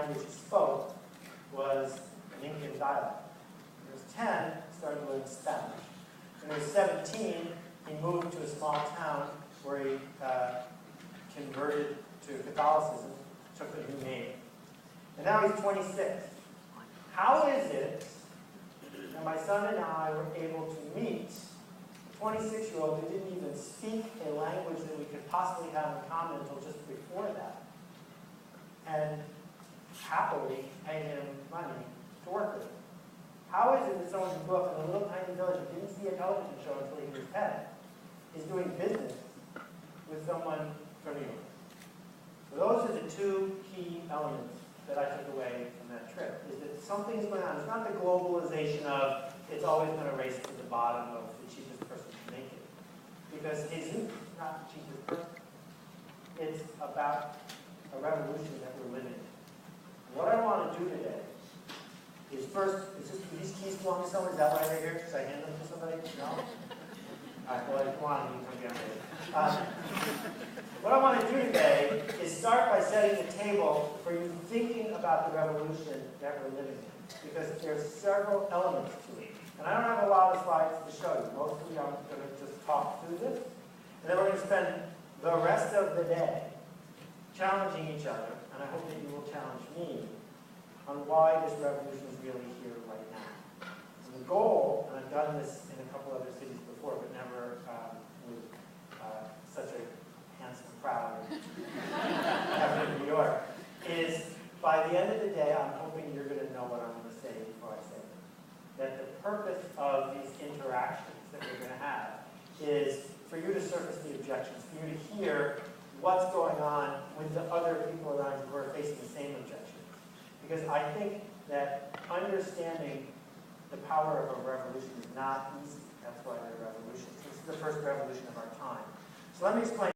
language he spoke was an Incan dialect. When he was 10, he started learning Spanish. When he was 17, he moved to a small town where he converted to Catholicism, took a new name. And now he's 26. How is it that my son and I were able to meet a 26-year-old who didn't even speak a language that we could possibly have in common until just before that, and happily pay him money to work with him? How is it that someone who grew up in a little tiny village and didn't see a television show until he was 10 is doing business with someone from New York? So those are the two key elements that I took away from that trip, is that something's going on. It's not the globalization of it's always going to race to the bottom of the cheapest person to make it. Because Jesus is not the cheapest person. It's about a revolution that we're living in. What I want to do today is first, do these keys belong to someone? Is that why they're here? Should I hand them to somebody? No? All right, well, if you want, you can come down later. What I want to do today is start by setting the table for you thinking about the revolution that we're living in. Because there's several elements to it. And I don't have a lot of slides to show you. Mostly I'm going to just talk through this. And then we're going to spend the rest of the day challenging each other, and I hope that you will challenge me, on why this revolution is really here right now. And the goal, and I've done this in a couple other cities before, but never with such a handsome crowd as in New York, is by the end of the day, I'm hoping you're going to know what I'm going to say before I say it. That the purpose of these interactions that we're going to have is for you to surface the objections, for you to hear what's going on with the other people around you who are facing the same objections. Because I think that understanding the power of a revolution is not easy. That's why they're revolutions. This is the first revolution of our time. So let me explain.